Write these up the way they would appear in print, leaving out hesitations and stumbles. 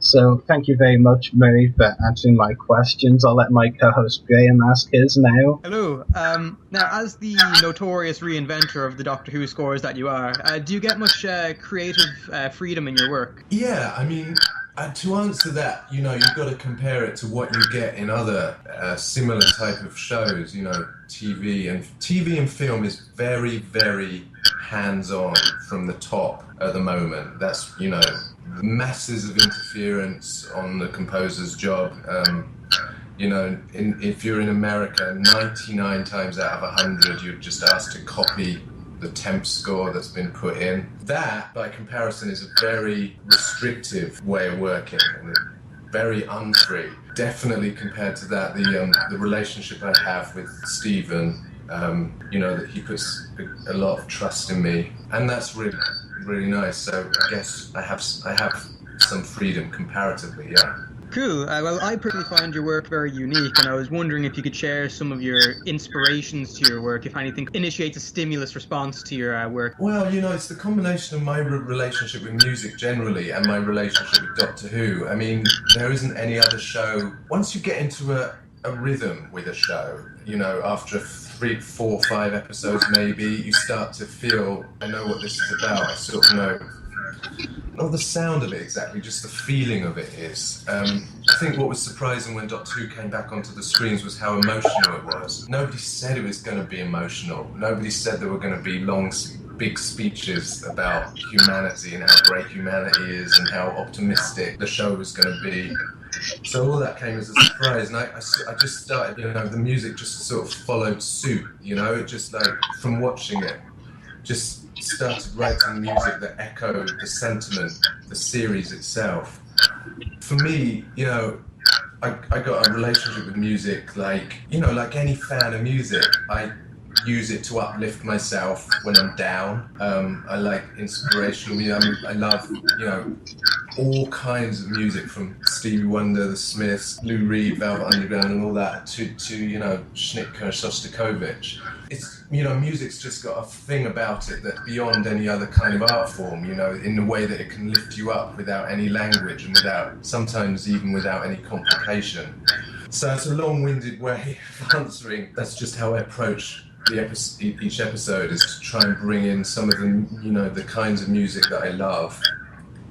So thank you very much, Murray, for answering my questions. I'll let my co-host Graham ask his now. Hello. Now, as the notorious reinventor of the Doctor Who scores that you are, do you get much creative freedom in your work? Yeah, I mean, to answer that, you've got to compare it to what you get in other similar type of shows. TV and film is very, very hands-on from the top at the moment. That's masses of interference on the composer's job. If you're in America, 99 times out of 100, you're just asked to copy the temp score that's been put in. That, by comparison, is a very restrictive way of working and very unfree. Definitely compared to that, the relationship I have with Stephen, that he puts a lot of trust in me, and that's really, really nice. So I guess I have some freedom comparatively, yeah. Cool. Well, I personally find your work very unique, and I was wondering if you could share some of your inspirations to your work, if anything initiates a stimulus response to your work. Well, it's the combination of my relationship with music generally and my relationship with Doctor Who. I mean, there isn't any other show. Once you get into a rhythm with a show, after 3, 4, 5 episodes maybe, you start to feel, I know what this is about. I sort of know. Not the sound of it exactly, just the feeling of it is. I think what was surprising when Doctor Who came back onto the screens was how emotional it was. Nobody said it was going to be emotional. Nobody said there were going to be long, big speeches about humanity and how great humanity is and how optimistic the show was going to be. So all that came as a surprise, and I just started, the music just sort of followed suit, it just like, from watching it, just started writing music that echoed the sentiment, the series itself. For me, I got a relationship with music like any fan of music. I use it to uplift myself when I'm down. I like inspirational music. I love, all kinds of music from Stevie Wonder, The Smiths, Lou Reed, Velvet Underground, and all that to Schnittke, Shostakovich. It's, music's just got a thing about it that's beyond any other kind of art form, in the way that it can lift you up without any language and sometimes even without any complication. So it's a long-winded way of answering. That's just how I approach each episode, is to try and bring in some of the, the kinds of music that I love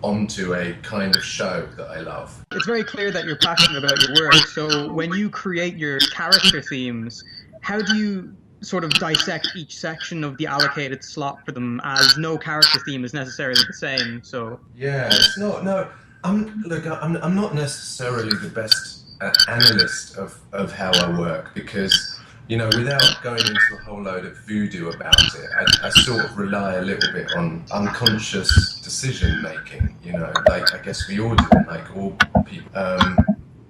onto a kind of show that I love. It's very clear that you're passionate about your work, so when you create your character themes, how do you sort of dissect each section of the allocated slot for them, as no character theme is necessarily the same? So yeah, it's not. No, I'm not necessarily the best analyst of how I work, because without going into a whole load of voodoo about it, I sort of rely a little bit on unconscious decision making. Like I guess we all do, like all people,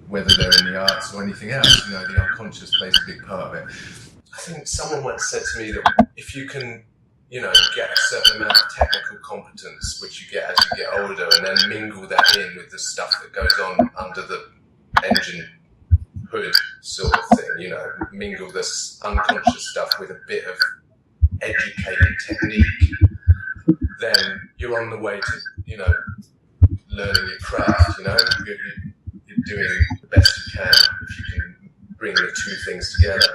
whether they're in the arts or anything else. The unconscious plays a big part of it. I think someone once said to me that if you can, get a certain amount of technical competence, which you get as you get older, and then mingle that in with the stuff that goes on under the engine hood sort of thing, mingle this unconscious stuff with a bit of educated technique, then you're on the way to, learning your craft, you're doing the best you can if you can bring the two things together.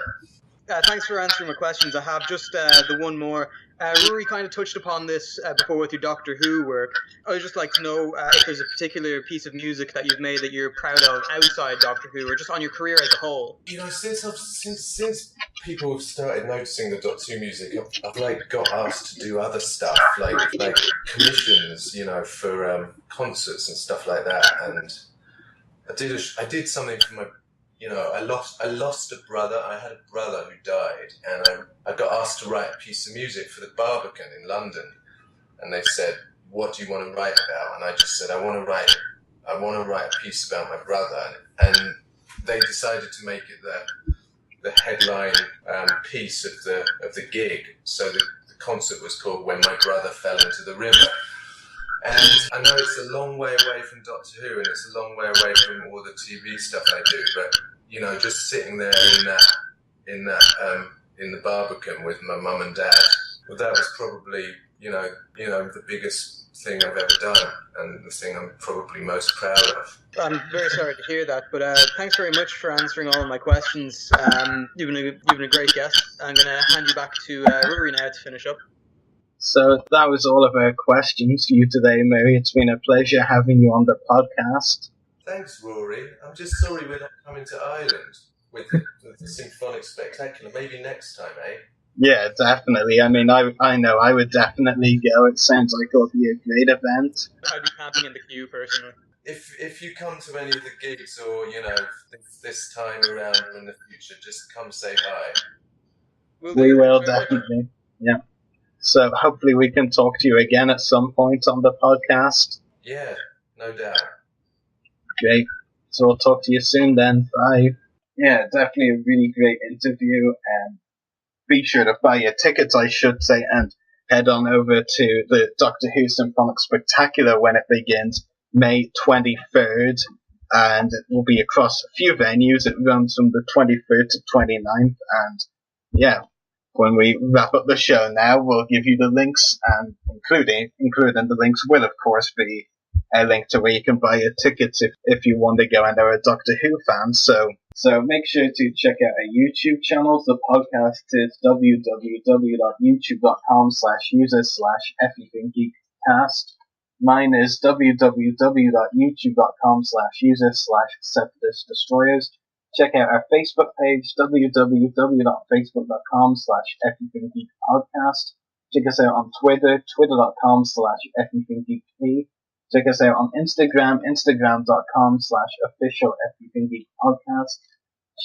Thanks for answering my questions. I have just the one more. Ruari kind of touched upon this before with your Doctor Who work. I would just like to know if there's a particular piece of music that you've made that you're proud of outside Doctor Who, or just on your career as a whole. Since people have started noticing the Doctor Who music, I've like got asked to do other stuff, like commissions, for concerts and stuff like that. And I did something for my. I lost a brother. I had a brother who died, and I got asked to write a piece of music for the Barbican in London. And they said, "What do you want to write about?" And I just said, "I want to write a piece about my brother." And they decided to make it the headline piece of the gig. So the concert was called "When My Brother Fell into the River." And I know it's a long way away from Doctor Who, and it's a long way away from all the TV stuff I do, but just sitting there in the Barbican with my mum and dad, well, that was probably the biggest thing I've ever done, and the thing I'm probably most proud of. I'm very sorry to hear that, but thanks very much for answering all of my questions. You've been a great guest. I'm going to hand you back to Ruari now to finish up. So that was all of our questions for you today, Mary. It's been a pleasure having you on the podcast. Thanks, Rory. I'm just sorry we're not coming to Ireland with the Symphonic Spectacular. Maybe next time, eh? Yeah, definitely. I mean, I know I would definitely go. It sounds like it'll be a great event. I'd be camping in the queue, personally. If you come to any of the gigs or, this time around or in the future, just come say hi. We will, definitely. Yeah. So hopefully we can talk to you again at some point on the podcast. Yeah, no doubt. Great. So I'll talk to you soon then. Bye. Yeah, definitely a really great interview. And be sure to buy your tickets, I should say, and head on over to the Doctor Who Symphonic Spectacular when it begins May 23rd. And it will be across a few venues. It runs from the 23rd to 29th. And yeah, when we wrap up the show now, we'll give you the links, and including the links will, of course, be a link to where you can buy your tickets if you want to go and are a Doctor Who fan. So make sure to check out our YouTube channels. The podcast is www.youtube.com/users/everythinggeekcast. Mine is www.youtube.com/users/separatist-destroyers. Check out our Facebook page, www.facebook.com/everythinggeekpodcast. Check us out on Twitter, twitter.com/everythinggeekp. Check us out on Instagram, instagram.com/official-everythinggeekpodcast.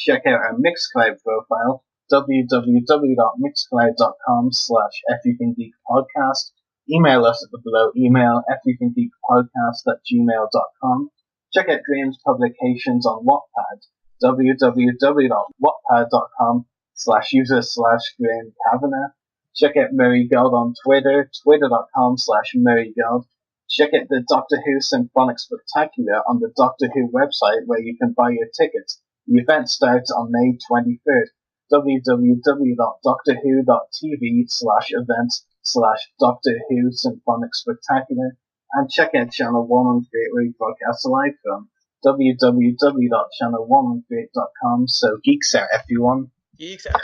Check out our Mixcloud profile, www.mixcloud.com/everythinggeekpodcast. Email us at the below email, everythinggeekpodcast@gmail.com. Check out Graham's publications on Wattpad, www.wattpad.com/user/Graham Kavanagh. Check out Mary God on Twitter, twitter.com/MaryGod. Check out the Doctor Who Symphonic Spectacular on the Doctor Who website where you can buy your tickets. The event starts on May 23rd. www.doctorwho.tv/events/Doctor Who Symphonic Spectacular. And check out Channel 113 where we broadcast live from. www.channel113.com. So geeks out, everyone. Geeks out.